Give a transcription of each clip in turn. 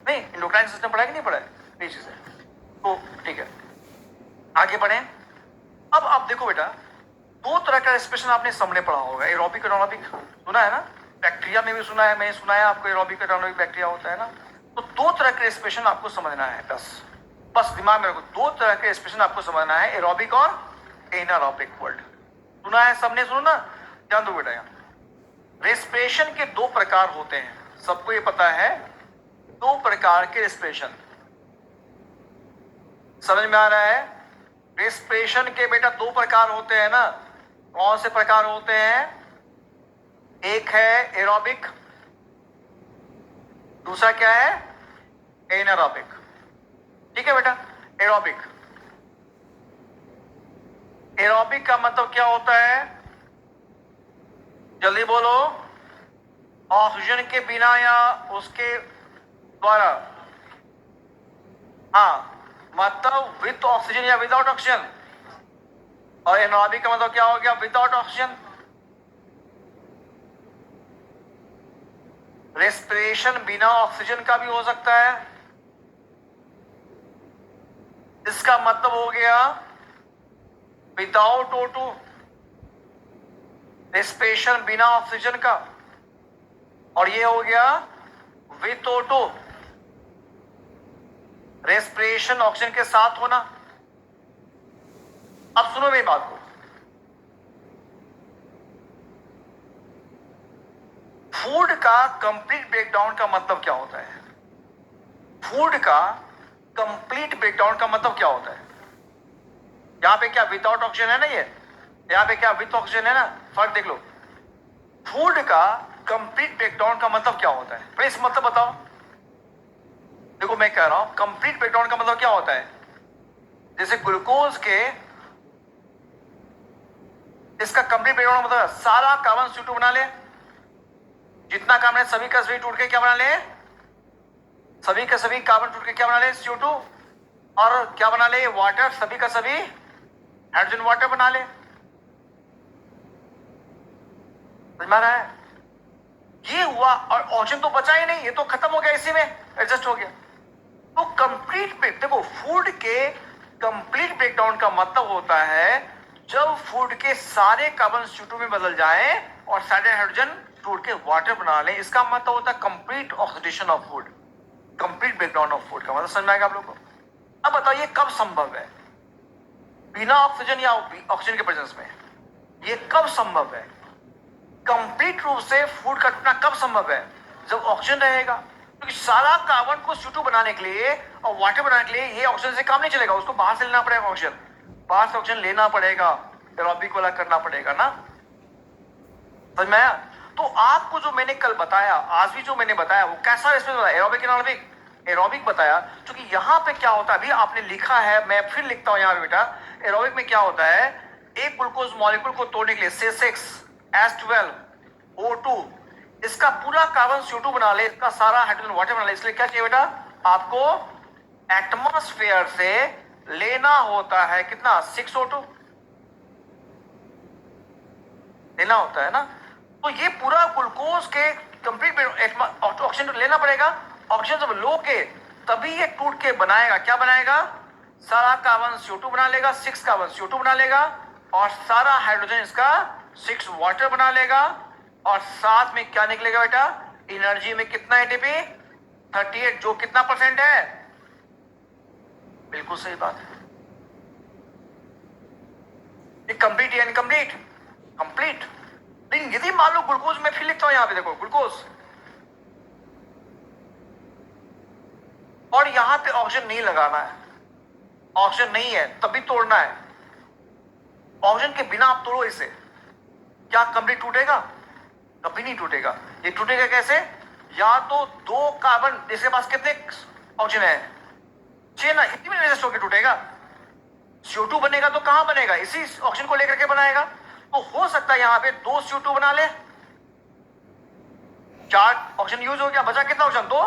नहीं, endocrine system पढ़ा है कि नहीं पढ़ा है, ये चीज है। तो ठीक है, आगे बढ़े। अब आप देखो बेटा, दो तरह का रेस्पिरेशन आपने सामने पढ़ा होगा, एरोबिक और एनारोबिक, सुना है ना? बैक्टीरिया में भी सुना है, मैं सुना है आपको, एरोबिक और एनारोबिक बैक्टीरिया होता है ना। तो दो तरह के रेस्पिरेशन आपको समझना है, बस दिमाग में रखो, दो तरह के रेस्पिरेशन आपको समझना है, एरोबिक और एनारोबिक वर्ड। सुना है सबने? सुनो ना, ध्यान दो बेटा। यहाँ रेस्पिरेशन के दो प्रकार होते हैं, सबको ये पता है, दो प्रकार के रेस्पिरेशन। समझ में आ रहा है? रेस्पिरेशन के बेटा दो प्रकार होते हैं ना। कौन से प्रकार होते हैं? एक है एरोबिक, दूसरा क्या है? एनारोबिक। ठीक है बेटा, एरोबिक। एरोबिक का मतलब क्या होता है? जल्दी बोलो। ऑक्सीजन के बिना या उसके द्वारा? हाँ, मतलब विथ ऑक्सीजन या विदाउट ऑक्सीजन। और एनारोबिक का मतलब क्या हो गया? Without oxygen. रेस्पिरेशन बिना ऑक्सीजन का भी हो सकता है, इसका मतलब हो गया विदाउट O2, रेस्पिरेशन बिना ऑक्सीजन का। और ये हो गया विथ O2, रेस्पिरेशन ऑक्सीजन के साथ होना। अब सुनो मेरी बात को, फूड का कंप्लीट ब्रेकडाउन का मतलब क्या होता है? फूड का कंप्लीट ब्रेकडाउन का मतलब क्या होता है? यहां पे क्या विदाउट ऑक्सीजन है ना, ये यहां पे क्या विथ ऑक्सीजन है ना, फर्क देख लो। फूड का कंप्लीट ब्रेकडाउन का मतलब क्या होता है? प्लीज मतलब बताओ। देखो मैं कह रहा हूं कंप्लीट ब्रेकडाउन का मतलब क्या होता है? जैसे ग्लूकोज के, इसका कंप्लीट ब्रेकडाउन मतलब सारा कार्बन CO2 बना ले, जितना कार्बन है सभी का सभी टूट के क्या बना ले? सभी का सभी कार्बन टूट के क्या बना ले? CO2। और क्या बना ले? वाटर, सभी का सभी हाइड्रोजन वाटर बना ले। समझ में आ रहा है? ये हुआ, और ऑक्सीजन तो बचा ही नहीं, ये तो खत्म हो गया, इसी में एडजस्ट हो गया। तो कंप्लीट ब्रेक, देखो फूड के कंप्लीट ब्रेकडाउन का मतलब होता है जब फूड के सारे कार्बन CO2 में बदल जाए और सारे हाइड्रोजन टूट के वाटर बना ले, इसका मतलब होता है complete oxidation of food, complete breakdown of food का मतलब समझ में आएगा आप लोगों को? अब बताइए कब संभव है? बिना ऑक्सीजन या ऑक्सीजन के प्रेजेंस में? ये कब संभव है? कंप्लीट रूप से फूड का टूटना कब संभव है? जब ऑक्सीजन रहेगा, क्योंकि सारा कार्बन को CO2 बनाने के लिए और वाटर बनाने के लिए ये ऑक्सीजन से काम नहीं चलेगा, उसको बाहर से लेना पड़ेगा ऑक्सीजन, बाहर से ऑक्सीजन लेना पड़ेगा, एरोबिक वाला करना पड़ेगा ना। समझ में आया? तो आपको जो मैंने कल बताया, आज भी जो मैंने बताया, वो कैसा रेस्पिरेशन बताया? Aerobic anaerobic? एरोबिक बताया, क्योंकि यहाँ पे क्या होता है, अभी आपने लिखा है, मैं फिर लिखता हूँ यहाँ पे बेटा। एरोबिक में क्या होता है? एक ग्लूकोज मॉलिक्यूल को तोड़ने के लिए C6H12 O2, इसका पूरा कार्बन CO2 बना ले, इसका सारा हाइड्रोजन वाटर बना ले, इसलिए क्या चाहिए बेटा? आपको एटमॉस्फेयर से लेना होता है कितना? 6O2 लेना होता है ना। तो ये पूरा ग्लूकोज के कंप्लीट ऑक्सीजन लेना पड़ेगा। ऑक्सीजन जब लोगे तभी ये टूट के बनाएगा, क्या बनाएगा? सारा कार्बन CO2 बना लेगा, 6 कार्बन CO2 बना लेगा, और सारा हाइड्रोजन इसका 6 वाटर बना लेगा, और साथ में क्या निकलेगा बेटा? एनर्जी में कितना ATP? 38, जो कितना परसेंट है? बिल्कुल सही बात है। ये कंप्लीट या इनकम्प्लीट? कंप्लीट। लेकिन यदि मान लो ग्लूकोज, में फिर लिखता हूं यहां पे, देखो ग्लूकोज, और यहां पे ऑक्सीजन नहीं लगाना है, ऑक्सीजन नहीं है तभी तोड़ना है। ऑक्सीजन के बिना आप तोड़ो इसे, क्या कंप्लीट टूटेगा? कभी नहीं टूटेगा। ये टूटेगा कैसे? या तो दो कार्बन, इसके पास कितने ऑक्सीजन है? 6 ना, इतनी में एडजस्ट होकर टूटेगा। CO2 बनेगा तो कहां बनेगा? इसी ऑक्सीजन को लेकर के बनाएगा। तो हो सकता है यहां पे 2 CO2 बना ले, 4 ऑक्सीजन यूज हो गया, बचा कितना ऑक्सीजन? 2।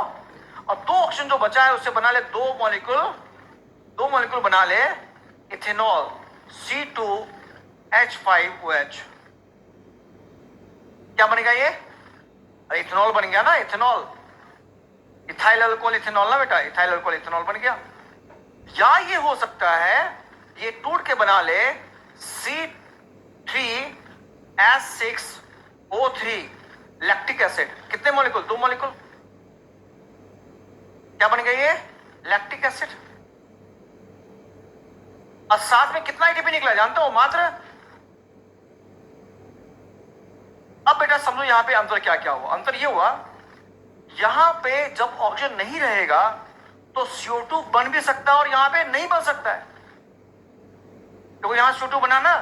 और 2 ऑक्सीजन जो बचा है उससे बना ले 2 मॉलिक्यूल बना ले इथेनॉल, C2H5OH। क्या बनेगा ये? इथेनॉल बन गया ना, इथेनॉल। इथाइल अल्कोहल इथेनॉल ना बेटा, इथाइल अल्कोहल इथेनॉल बन गया। या ये हो सकता है ये टूट के बना ले C3H6O3 लैक्टिक एसिड। कितने मॉलिक्यूल? 2 मॉलिक्यूल। क्या बन गया ये? Lactic acid. और साथ में कितना एटीपी निकला जानते हो? मात्र। अब बेटा समझो यहां पे अंतर क्या क्या हुआ। अंतर ये हुआ यहां पे जब ऑक्सीजन नहीं रहेगा तो CO2 बन भी सकता है और यहां पे नहीं बन सकता है। देखो यहां CO2 बना ना,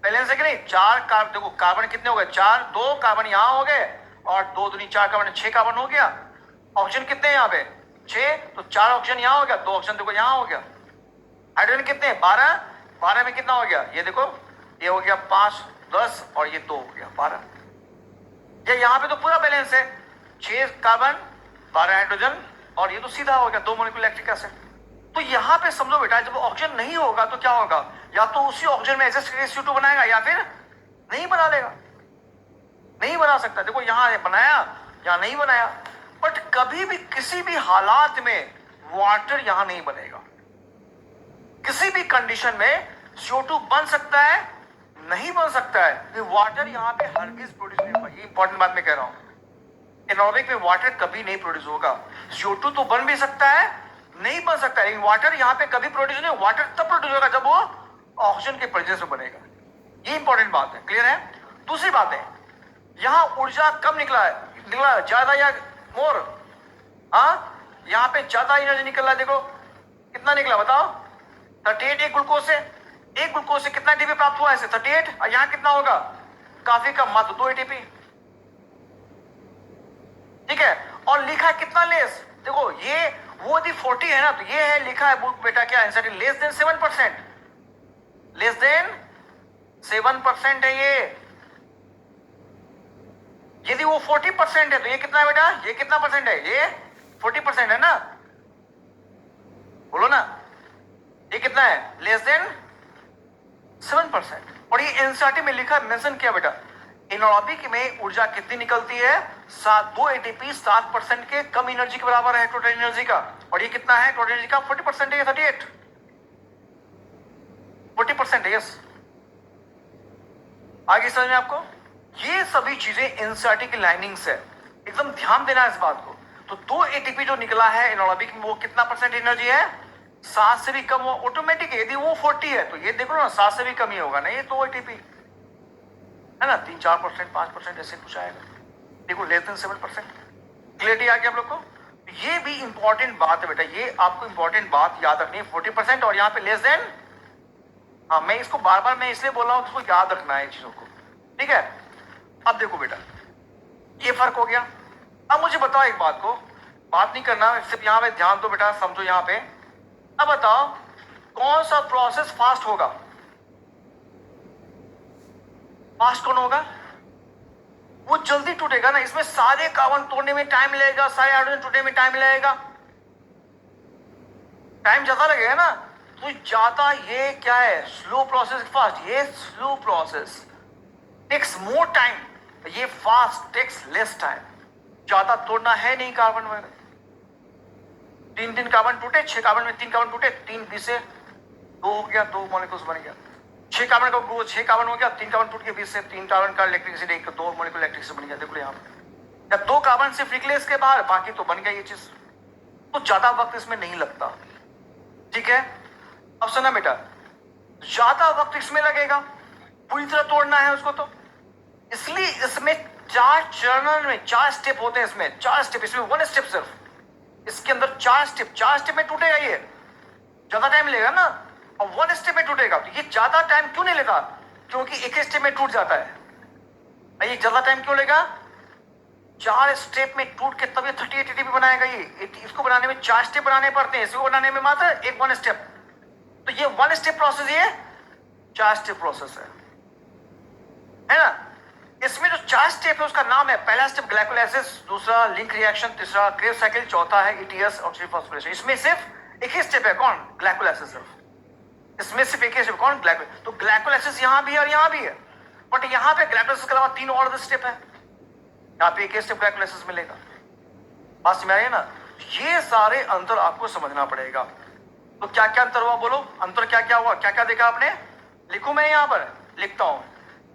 बैलेंस है कि नहीं? 4 कार्बन, देखो कार्बन कितने हो गए? 4, 2 कार्बन यहां हो गए और 2 दूनी 4 कार्बन, 6 कार्बन हो गया। ऑक्सीजन कितने हैं यहां पे? 6, तो 4 ऑक्सीजन यहां हो गया, 2 ऑक्सीजन देखो यहां हो गया। हाइड्रोजन कितने? 12, 12 में कितना हो गया? ये देखो, ये हो गया 5, 10 और ये 2 हो गया 12। ये यहां पे तो पूरा बैलेंस है, 6 कार्बन 12 हाइड्रोजन और ये तो सीधा हो गया 2 मॉलिक्यूल लैक्टिक एसिड। तो यहां पे समझो बेटा जब ऑक्सीजन नहीं होगा तो क्या होगा? या तो उसी ऑक्सीजन में एडजस्ट करके CO2 बनाएगा या फिर नहीं बना लेगा। नहीं बना सकता। देखो यहां बनाया या नहीं बनाया, बट कभी भी किसी भी हालात में वाटर यहां नहीं बनेगा। किसी भी कंडीशन में CO2 बन सकता है, नहीं बन सकता है। वाटर यहां पे हरगिज प्रोड्यूस नहीं होगा। ये इंपॉर्टेंट बात मैं कह रहा हूं। एनोरोबिक में वाटर कभी नहीं प्रोड्यूस होगा। CO2 तो बन भी सकता है, नहीं बन सकता है, लेकिन वाटर यहां पे कभी प्रोड्यूस नहीं। वाटर तब प्रोड्यूस होगा जब वो ऑक्सीजन के प्रेजेंस में बनेगा। ये इंपॉर्टेंट बात है। क्लियर है? दूसरी बात है यहां ऊर्जा कम निकला ज्यादा या मोर? यहां पे ज्यादा एनर्जी निकल रहा है। देखो कितना निकला बताओ? 38। एक ग्लूकोज से कितना एटीपी प्राप्त हुआ? ऐसे 38। और यहां कितना होगा? काफी कम, मात्र 2 एटीपी। ठीक है। और लिखा है कितना लेस? देखो ये वो यदि 40 है ना, तो ये है लिखा है बुक बेटा क्या answer? Less than 7%। Less than 7% है ये। यदि वो 40% है तो ये कितना है बेटा? ये कितना परसेंट है? ये 40% है ना? बोलो ना, ये कितना है? Less than 7%। और ये एनसीईआरटी में लिखा मेंशन किया बेटा, एनारोबिक में ऊर्जा कितनी निकलती है? 2 एटीपी 7% के कम एनर्जी के बराबर है टोटल एनर्जी का। और ये कितना है टोटल एनर्जी का? 40% है। 38 40% है। यस, आगे समझ में आपको? ये सभी चीजें एनसीईआरटी की लाइनिंग्स है, एकदम ध्यान देना इस बात को। तो 2 एटीपी जो निकला है एनारोबिक में, वो कितना परसेंट एनर्जी है? 7 से भी कम हो ऑटोमेटिक है। यदि वो 40 है तो ये देखो ना 7 से भी कम ही होगा ना, ये 2 एटीपी है ना। 3-4%, 5% ऐसे कुछ आएगा। देखो लेस देन 7%। क्लियरिटी आ गया आप लोग को? ये भी इंपॉर्टेंट बात है बेटा, ये आपको इंपॉर्टेंट बात याद रखनी है। 40% और यहाँ पे लेस देन। हाँ, मैं इसको बार बार मैं इसलिए बोल रहा हूँ, इसको याद रखना है चीजों को। ठीक है। अब देखो बेटा ये फर्क हो गया। अब मुझे बताओ एक बात को, बात नहीं करना, सिर्फ यहाँ पे ध्यान दो बेटा, समझो यहाँ पे। अब बताओ कौन सा प्रोसेस फास्ट होगा? फास्ट कौन होगा? वो जल्दी टूटेगा ना। इसमें सारे कार्बन तोड़ने में टाइम लगेगा, सारे हाइड्रोजन टूटने में टाइम लगेगा, टाइम ज्यादा लगेगा ना। तो ज्यादा ये क्या है? Slow process fast. ये slow process takes more time, ये फास्ट टेक्स लेस टाइम। ज्यादा तोड़ना है नहीं कार्बन वगैरह। 3 कार्बन टूटे, 6 कार्बन में 3 कार्बन टूटे, 3 बीच से 2 हो गया, 2 मॉलिक्यूल्स बन गया। 6 कार्बन का 6 कार्बन हो गया, 3 कार्बन टूट के बीच से 3 कार्बन का इलेक्ट्रिक एसिड, एक 2 मॉलिक्यूल इलेक्ट्रिक एसिड बन गया। देखो यहाँ पे 2 कार्बन सिर्फ निकले इसके बाहर, बाकी तो बन गया ये चीज। तो ज्यादा वक्त इसमें नहीं लगता। ठीक है। अब सुना बेटा, ज्यादा वक्त इसमें लगेगा, पूरी तरह तोड़ना है उसको, तो इसलिए इसमें 4 चरण में 4 स्टेप होते हैं। इसमें 4 स्टेप, इसमें 1 स्टेप सिर्फ। इसके अंदर 4 स्टेप में टूटेगा ये, ज्यादा टाइम लेगा ना। और 1 स्टेप में टूटेगा तो ये ज्यादा टाइम क्यों नहीं लेगा? क्योंकि एक स्टेप में टूट जाता है। ये ज्यादा टाइम क्यों लेगा? 4 स्टेप में टूट के तब ये 38 एटीपी बनाएगा। ये इसको बनाने में 4 स्टेप बनाने पड़ते हैं, इसको बनाने में मात्र एक 1 स्टेप। तो ये 1 स्टेप प्रोसेस, ये 4 स्टेप प्रोसेस है ना। इसमें जो 4 स्टेप है उसका नाम है, पहला स्टेप ग्लाइकोलाइसिस, दूसरा लिंक रिएक्शन, तीसरा क्रेब्स साइकिल, चौथा है ETS ऑक्सीजन फॉस्फोरेशन। इसमें सिर्फ एक ही स्टेप है, कौन? ग्लाइकोलाइसिस। सिर्फ इसमें सिर्फ एक ही स्टेप, कौन? ग्लाइकोलाइसिस। तो ग्लाइकोलाइसिस यहां भी है और यहां भी है, बट यहां पे ग्लाइकोलाइसिस के अलावा 3 और स्टेप है। यहाँ पे एक ही स्टेप ग्लाइकोलाइसिस मिलेगा। बात समझ आ रही है ना? ये सारे अंतर आपको समझना पड़ेगा। तो क्या क्या अंतर हुआ बोलो, अंतर क्या क्या हुआ, क्या क्या देखा आपने? लिखूं मैं यहां पर, लिखता हूं।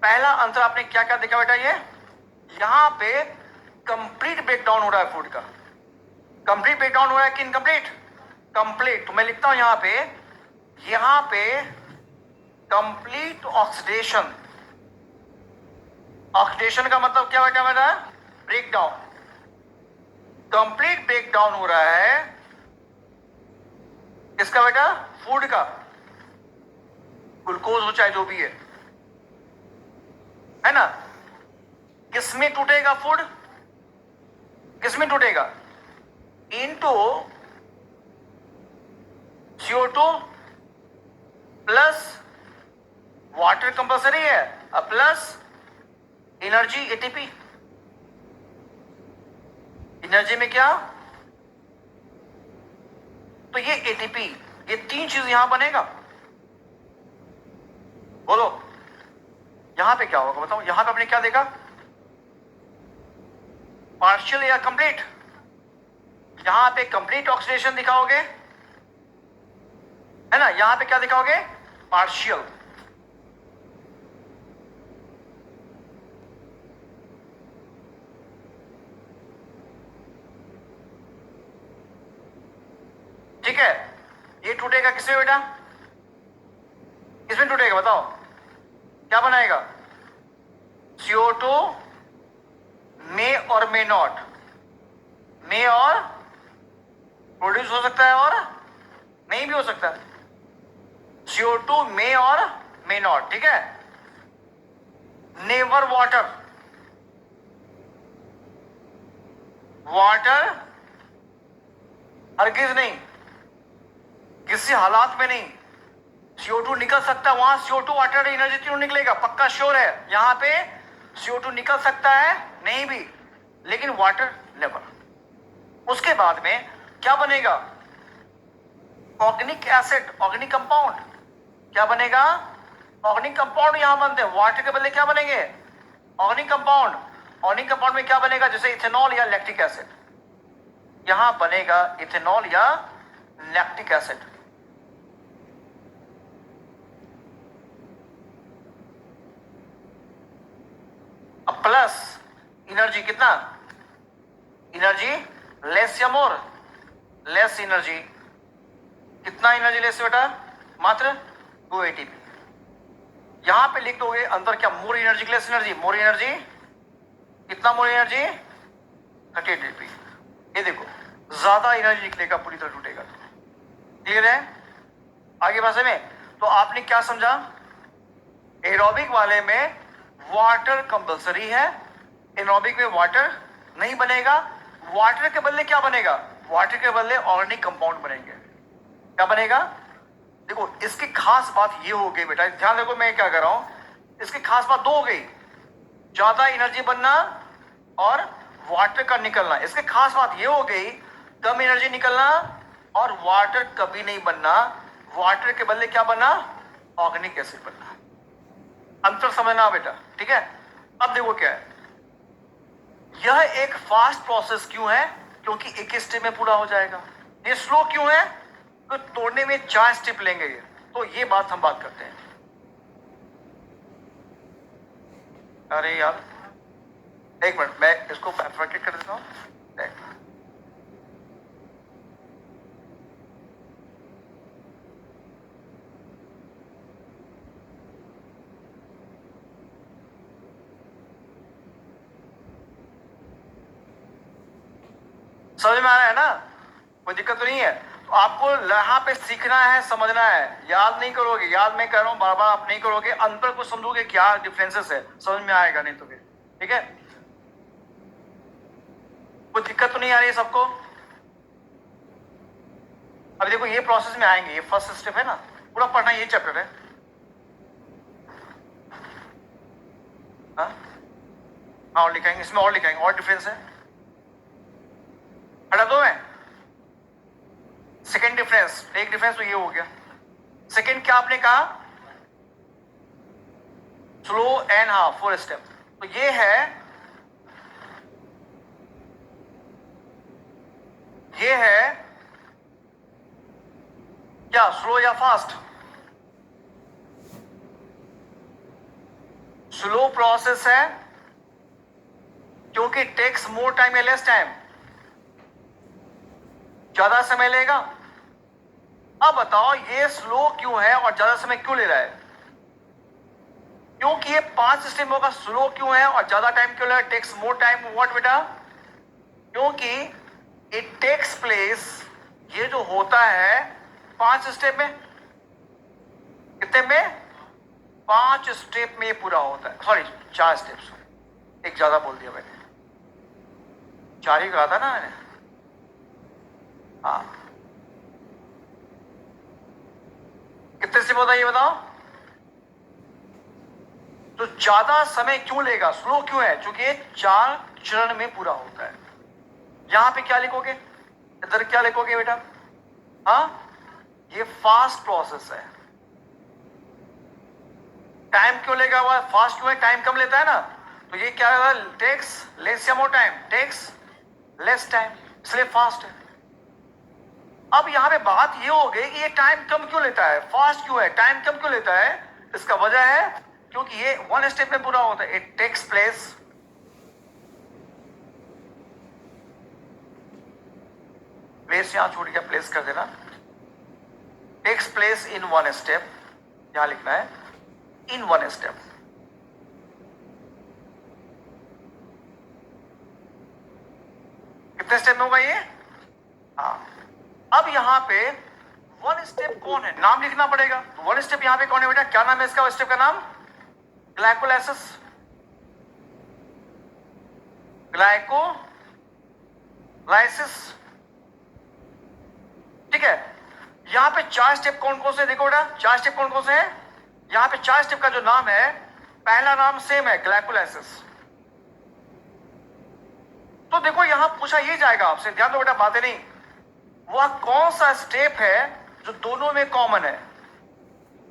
पहला अंतर आपने क्या क्या देखा बेटा? ये यहां पे कंप्लीट ब्रेकडाउन हो रहा है फूड का। कंप्लीट ब्रेकडाउन हो रहा है कि इनकम्प्लीट? कंप्लीट। तो मैं लिखता हूं यहां पे कंप्लीट ऑक्सीडेशन। ऑक्सीडेशन का मतलब क्या बेटा मेरा? ब्रेकडाउन। कंप्लीट ब्रेकडाउन हो रहा है किसका बेटा? फूड का। ग्लूकोज हो चाहे जो भी है ना। किसमें टूटेगा फूड? किसमें टूटेगा? Into CO2 plus water compulsory है, प्लस एनर्जी ATP। एनर्जी में क्या? तो ये ATP, ये तीन चीज यहां बनेगा। बोलो यहां पे क्या होगा बताओ? यहां पे आपने क्या देखा? पार्शियल या कंप्लीट? यहां पे कंप्लीट ऑक्सीडेशन दिखाओगे, है ना। यहां पे क्या दिखाओगे? पार्शियल। ठीक है। ये टूटेगा किसमें बेटा? किसमें टूटेगा बताओ? क्या बनाएगा? CO2 में और मे नॉट, में और प्रोड्यूस हो सकता है और नहीं भी हो सकता है। CO2 में और मे नॉट, ठीक है। नेवर वाटर, वाटर हरगिज नहीं, किसी हालात में नहीं। CO2 निकल सकता है वहां, CO2 वाटर एनर्जी क्यों निकलेगा? पक्का श्योर है यहां पे CO2 निकल सकता है, नहीं भी, लेकिन वाटर नेवर। उसके बाद में क्या बनेगा? Organic acid, organic compound. क्या बनेगा? ऑर्गेनिक कंपाउंड यहां बनते हैं। वाटर के बदले क्या बनेंगे? Organic compound. ऑर्गेनिक कंपाउंड में क्या बनेगा? जैसे इथेनॉल या लैक्टिक एसिड। यहां बनेगा इथेनॉल या लैक्टिक एसिड। अब प्लस एनर्जी कितना? एनर्जी लेस या मोर? Less energy. कितना एनर्जी लेस बेटा? मात्र 2 ATP। यहां पे लिख दोगे अंतर क्या? More energy, less energy. More energy कितना? More energy 30 ATP। ये देखो ज्यादा एनर्जी निकलेगा, पूरी तरह टूटेगा। क्लियर है? आगे भाषा में तो आपने क्या समझा? एरोबिक वाले में वाटर कंपल्सरी है, एरोबिक में वाटर नहीं बनेगा। वाटर के बदले क्या बनेगा? वाटर के बदले ऑर्गेनिक कंपाउंड बनेंगे। क्या बनेगा? देखो इसकी खास बात ये हो गई बेटा, ध्यान देखो मैं क्या कर रहा हूं। इसकी खास बात दो हो गई, ज्यादा एनर्जी बनना और वाटर का निकलना। इसकी खास बात ये हो गई, कम एनर्जी निकलना और वाटर कभी नहीं बनना। वाटर के बदले क्या बनना? ऑर्गेनिक एसिड बनना। अंतर समझना बेटा, ठीक है। अब देखो क्या है, यह एक फास्ट प्रोसेस क्यों है? क्योंकि एक ही स्टेप में पूरा हो जाएगा। ये स्लो क्यों है? तो तोड़ने में 4 स्टेप लेंगे ये। तो ये बात हम बात करते हैं। अरे यार एक मिनट, मैं इसको बैकवर्टेड कर देता हूं। समझ में आ रहा है ना? कोई दिक्कत तो नहीं है? तो आपको यहाँ पे सीखना है, समझना है, याद नहीं करोगे। याद मैं कर रहा हूं बार बार, आप नहीं करोगे, अंतर को समझोगे क्या डिफरेंसेस है, समझ में आएगा नहीं तो फिर। ठीक है, कोई दिक्कत तो नहीं आ रही है सबको? अभी देखो ये प्रोसेस में आएंगे, ये फर्स्ट स्टेप है ना, पूरा पढ़ना ये चैप्टर है। हाँ और लिखाएंगे, इसमें और लिखाएंगे, और डिफरेंस है। हटा दो मैं सेकेंड डिफरेंस, एक डिफरेंस तो ये हो गया। सेकेंड क्या आपने कहा? स्लो एंड हाँ 4 स्टेप। तो ये है, ये है क्या, स्लो या फास्ट? स्लो प्रोसेस है क्योंकि टेक्स मोर टाइम या लेस टाइम, ज्यादा समय लेगा। अब बताओ ये स्लो क्यों है और ज्यादा समय क्यों ले रहा है? क्योंकि ये 5 स्टेप होगा, स्लो क्यों है और ज्यादा टाइम क्यों ले रहा है? टेक्स मोर टाइम, व्हाट बेटा? क्योंकि इट टेक्स प्लेस, ये जो होता है 5 स्टेप में। कितने में? 5 स्टेप में ये पूरा होता है। सॉरी 4 स्टेप्स, एक ज्यादा बोल दिया मैंने, 4 ही कहा था ना मैंने। हाँ, कितने स्टेप होता है ये बताओ? तो ज्यादा समय क्यों लेगा, स्लो क्यों है? क्योंकि ये 4 चरण में पूरा होता है। यहां पे क्या लिखोगे, इधर क्या लिखोगे बेटा? हाँ, ये फास्ट प्रोसेस है। टाइम क्यों लेगा? हुआ फास्ट क्यों है? टाइम कम लेता है ना, तो ये क्या है, टेक्स लेस या more time? Takes less time, इसलिए फास्ट है। अब यहां पे बात ये हो गई कि ये टाइम कम क्यों लेता है, फास्ट क्यों है, टाइम कम क्यों लेता है? इसका वजह है क्योंकि ये 1 स्टेप में पूरा होता है। इट टेक्स प्लेस, प्लेस यहां छूट गया, प्लेस कर देना। टेक्स प्लेस इन 1 स्टेप, यहां लिखना है इन 1 स्टेप। कितने स्टेप में होगा ये? हाँ, अब यहां पे 1 स्टेप कौन है, नाम लिखना पड़ेगा। तो 1 स्टेप यहां पे कौन है बेटा? क्या नाम है इसका स्टेप का नाम? ग्लाइकोलाइसिस। ग्लाइकोलाइसिस, ठीक है। यहां पे 4 स्टेप कौन कौन से देखो बेटा, 4 स्टेप कौन कौन से हैं? यहां पे 4 स्टेप का जो नाम है, पहला नाम सेम है, ग्लाइकोलाइसिस। तो देखो यहां पूछा ये जाएगा आपसे, ध्यान दो बेटा, बातें नहीं, वह कौन सा स्टेप है जो दोनों में कॉमन है?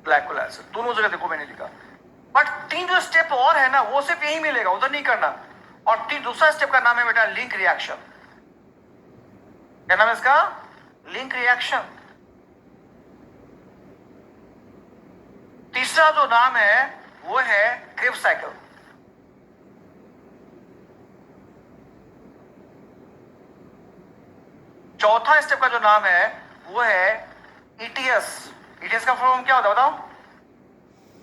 ग्लाइकोलाइसिस, दोनों जगह देखो मैंने लिखा। बट 3 जो स्टेप और है ना, वो सिर्फ यही मिलेगा, उधर नहीं करना। और दूसरा स्टेप का नाम है बेटा लिंक रिएक्शन। क्या नाम है इसका? Link reaction. तीसरा जो नाम है वो है क्रिब्स साइकिल। चौथा स्टेप का जो नाम है वो है ईटीएस। ईटीएस का फॉर्म क्या होता है बताओ?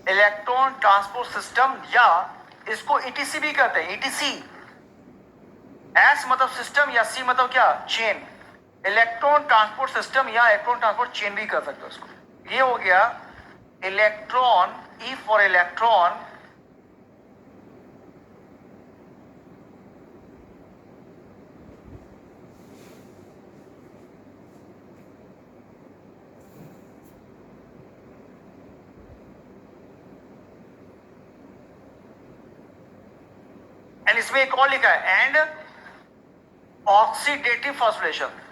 इलेक्ट्रॉन ट्रांसपोर्ट सिस्टम, या इसको ईटीसी भी कहते हैं, ईटीसी। एस मतलब सिस्टम या सी मतलब क्या? चेन। इलेक्ट्रॉन ट्रांसपोर्ट सिस्टम या इलेक्ट्रॉन ट्रांसपोर्ट चेन भी कर सकते हो इसको। ये हो गया electron, E for electron, and इसमें एक और लिखा है एंड ऑक्सीडेटिव फॉस्फोरेशन।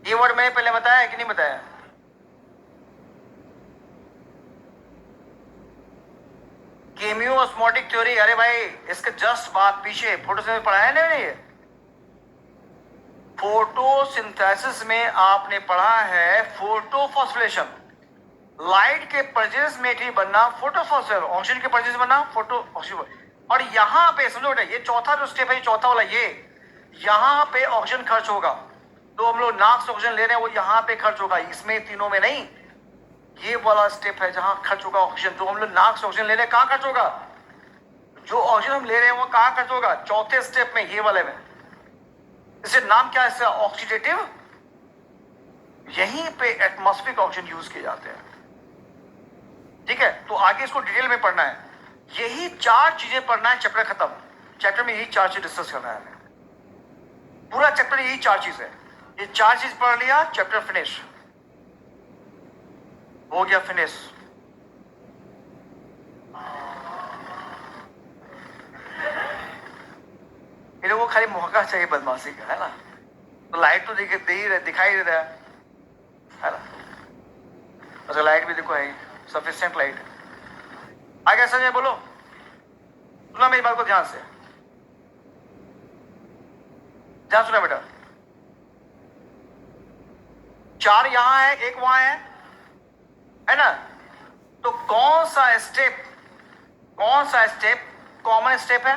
ये वर्ड मैंने पहले बताया कि नहीं बताया? केमियोस्मोटिक थ्योरी, अरे भाई इसके जस्ट बात पीछे फोटोसिंथेसिस पढ़ा है ना ये? फोटोसिंथेसिस में आपने पढ़ा है फोटोफॉस्फोरेशन। लाइट के परजेस में ही बनना फोटोफॉस्फोरेशन, ऑक्सीजन के परजेस बनना फोटो ऑक्सीजन। और यहां पे समझो बेटा, ये चौथा जो स्टेप है, ये चौथा वाला, ये यहां पे ऑक्सीजन खर्च होगा। तो हम लोग नाक से ऑक्सीजन ले रहे हैं, वो यहां पे खर्च होगा, इसमें तीनों में नहीं। ये वाला स्टेप है जहां खर्च होगा ऑक्सीजन। तो हम लोग नाक से ऑक्सीजन ले रहे हैं, कहां खर्च होगा? जो ऑक्सीजन हम ले रहे हैं वो कहां खर्च होगा? चौथे स्टेप में, ये वाले में। इसे नाम क्या है इसका? ऑक्सीडेटिव। यहीं पे एटमॉस्फेरिक ऑक्सीजन यूज किए जाते हैं, ठीक है। तो आगे इसको डिटेल में पढ़ना है, यही 4 चीजें पढ़ना है, चैप्टर खत्म। चैप्टर में यही 4 चीज डिस्कस करना है, पूरा चैप्टर यही 4 चीज है। ये 4 चीज पढ़ लिया, चैप्टर फिनिश हो गया, फिनिश। इन लोगों को खाली मौका चाहिए बदमाशी का, है ना? तो लाइट तो दिखाई दे रहा है ना? अच्छा लाइट भी देखो है, सफिशिएंट लाइट। आगे समझे, बोलो, सुना मेरी बात को ध्यान से। ध्यान सुना बेटा, 4 यहां है, 1 वहां है ना? तो कौन सा स्टेप कॉमन स्टेप है?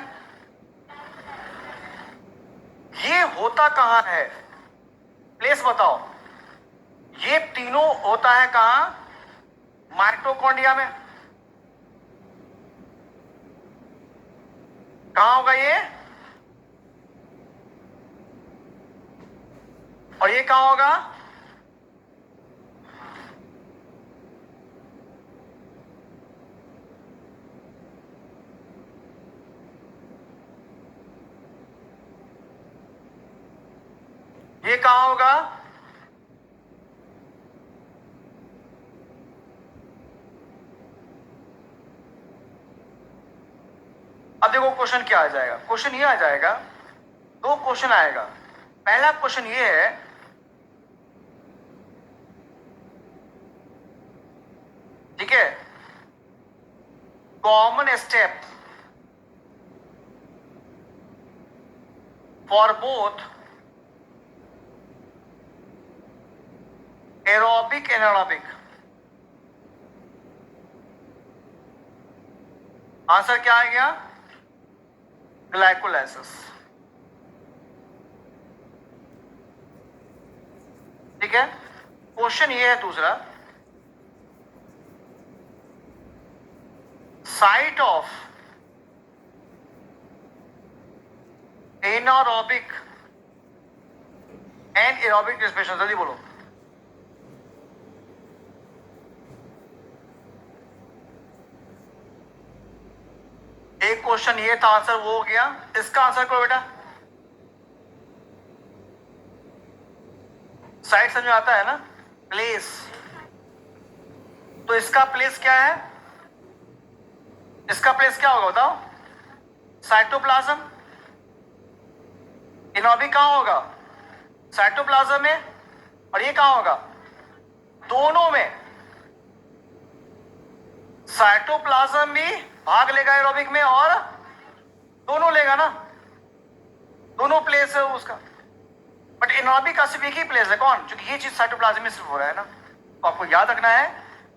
ये होता कहां है? प्लेस बताओ। ये तीनों होता है कहां? माइटोकॉन्ड्रिया में। कहां होगा ये? और ये कहां होगा? ये कहां होगा? अब देखो क्वेश्चन क्या आ जाएगा। क्वेश्चन ये आ जाएगा, 2 क्वेश्चन आएगा। पहला क्वेश्चन ये है, ठीक है, common step for both aerobic and anaerobic. Answer क्या आ गया? ग्लाइकोलाइसिस। ठीक है, क्वेश्चन ये है दूसरा, site of anaerobic and aerobic respiration. जल्दी बोलो। एक क्वेश्चन ये था, आंसर वो हो गया। इसका आंसर करो बेटा। साइड समझ में आता है ना? प्लेस। तो इसका प्लेस क्या है? इसका प्लेस क्या होगा बताओ? साइटोप्लाज्म। एनारोबिक कहां होगा? साइटोप्लाज्म में। और ये कहां होगा? दोनों में। साइटोप्लाज्म भी भाग लेगा एरोबिक में और दोनों लेगा ना, दोनों प्लेस है उसका। बट एनारोबिक का सिर्फ एक ही प्लेस है, कौन? क्योंकि ये चीज साइटोप्लाज्म में सिर्फ हो रहा है ना। तो आपको याद रखना है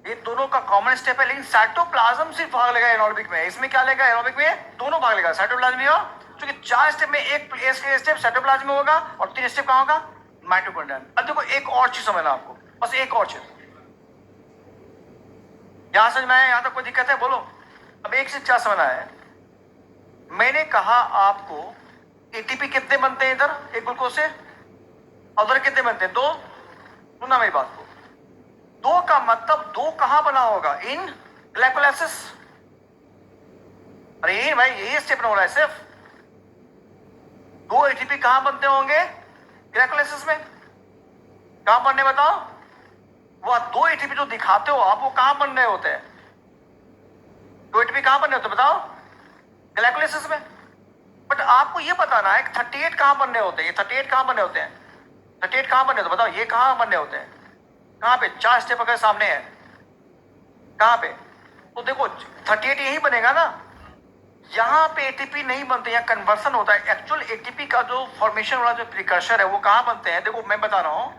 ये दोनों का कॉमन स्टेप है, लेकिन साइटोप्लाज्म सिर्फ भाग लेगा एनारोबिक में। इसमें क्या लेगा? एरोबिक में दोनों भाग लेगा, साइटोप्लाज्म भी हो। क्योंकि 4 स्टेप में एक स्टेप साइटोप्लाज्म में होगा और 3 स्टेप कहां होगा? माइटोकॉन्ड्रिया। अब देखो एक और चीज समझना आपको, बस एक और चीज। यहां समझ में आया? यहां तक कोई दिक्कत है? बोलो। अब एक चीज क्या समझना है, मैंने कहा आपको एटीपी कितने बनते हैं इधर एक ग्लूकोज से, और उधर कितने बनते हैं? 2। सुनना मेरी बात को, 2 का मतलब 2 कहां बना होगा? इन ग्लाइकोलाइसिस। अरे भाई यही स्टेप हो रहा है सिर्फ। 2 एटीपी कहां बनते होंगे? ग्लाइकोलाइसिस में। कहां बनने बताओ? वो 2 एटीपी जो दिखाते हो आप, वो कहां बन रहे होते हैं? 2 एटीपी कहां बनने होते हैं बताओ? ग्लाइकोलाइसिस में। बट आपको ये बताना है कि 38 कहां बनने होते हैं? ये 38 कहां बनने होते हैं? 38 कहां बनने होते हैं बताओ? ये कहां बनने होते हैं? कहां पे? 4 स्टेप अगर सामने है, कहां पे? तो देखो 38 यही बनेगा ना। यहां पे एटीपी नहीं बनते, यहां कन्वर्सन होता है। एक्चुअल एटीपी का जो फॉर्मेशन वाला जो प्रिकर्सर है वो कहां बनते हैं? देखो मैं बता रहा हूं,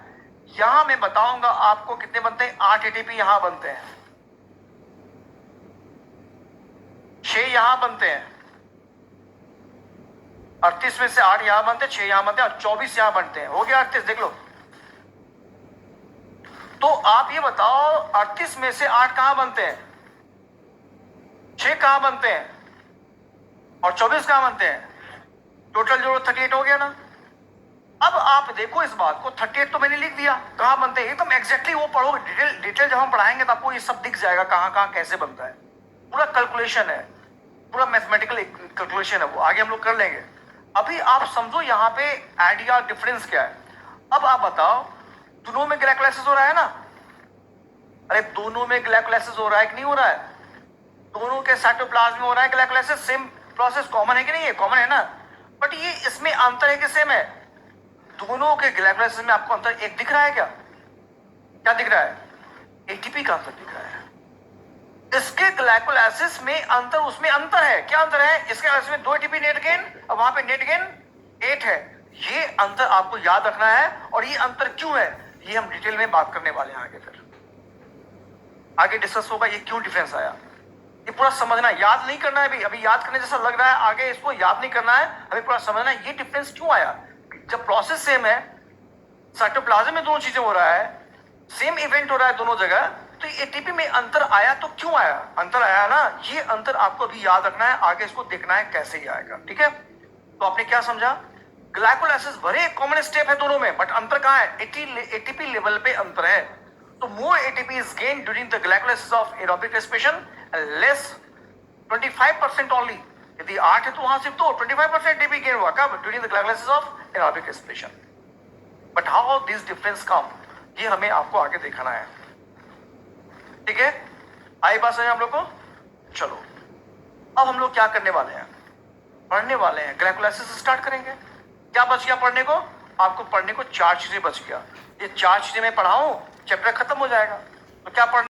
यहां मैं बताऊंगा आपको कितने बनते हैं। 8 एटीपी यहां बनते हैं, 6 यहां बनते हैं, 38 में से 8 यहां बनते हैं, 6 यहां बनते हैं और 24 यहां बनते हैं। हो गया 38, देख लो। तो आप ये बताओ 38 में से 8 कहां बनते हैं, 6 कहां बनते हैं और 24 कहां बनते हैं? टोटल जोड़ो 38 हो गया ना। अब आप देखो इस बात को, 38 तो मैंने लिख दिया, कहां बनते हैं एकदम एग्जैक्टली वो पढ़ोगे। डिटेल जब हम पढ़ाएंगे तो आपको ये सब दिख जाएगा कहां कहां कैसे बनता है। पूरा कैलकुलेशन है, पूरा मैथमेटिकल कैलकुलेशन है, वो आगे हम लोग कर लेंगे। अभी आप समझो यहाँ पे आइडिया डिफरेंस क्या है। अब आप बताओ, दोनों में ग्लाइकोलाइसिस हो रहा है ना? अरे दोनों में ग्लाइकोलाइसिस हो रहा है कि नहीं हो रहा है? दोनों के साइटोप्लाज्म में हो रहा है ग्लाइकोलाइसिस। सेम प्रोसेस कॉमन है कि नहीं? है कॉमन है ना। बट ये इसमें अंतर है कि सेम है? दोनों के ग्लाइकोलाइसिस में आपको अंतर एक दिख रहा है क्या? क्या दिख रहा है? एटीपी का अंतर दिख रहा है। इसके ग्लाइकोलाइसिस में अंतर, उसमें अंतर है। क्या अंतर है? इसके ग्लाइकोलाइसिस में 2 एटीपी नेट गेन और वहां पे नेट गेन 8 है। ये अंतर आपको याद रखना है, और ये अंतर क्यों है ये हम डिटेल में बात करने वाले हैं आगे। फिर आगे डिस्कस होगा ये क्यों डिफरेंस आया, ये पूरा समझना है, याद नहीं करना है अभी याद करने जैसा लग रहा है, आगे इसको याद नहीं करना है, हमें पूरा समझना है ये डिफरेंस क्यों आया। जब प्रोसेस सेम है, साइटोप्लाज्म में दोनों चीजें हो रहा है, सेम इवेंट हो रहा है दोनों जगह, तो एटीपी में अंतर आया तो क्यों आया, अंतर आया ना, ये अंतर आपको अभी याद रखना है, आगे इसको देखना है कैसे ही आएगा। ठीक है, तो आपने क्या समझा, ग्लाइकोलाइसिस भले एक कॉमन स्टेप है दोनों में, बट अंतर कहां है, एटीपी लेवल पे अंतर है। तो more ATP is gain during the glycolysis of aerobic respiration and less 25% only. यदि 8 है तो वहां सिर्फ 25% एटीपी गेन हुआ, कब, during the glycolysis of aerobic respiration. But how this difference come, ये हमें आपको आगे दिखाना है। ठीक है, आई बात समझ हम लोग को। चलो अब हम लोग क्या करने वाले हैं, पढ़ने वाले हैं, ग्लाइकोलाइसिस स्टार्ट करेंगे। क्या बच गया पढ़ने को, आपको पढ़ने को 4 चीजें बच गया, ये 4 चीजें मैं पढ़ाऊं चैप्टर खत्म हो जाएगा। तो क्या पढ़ना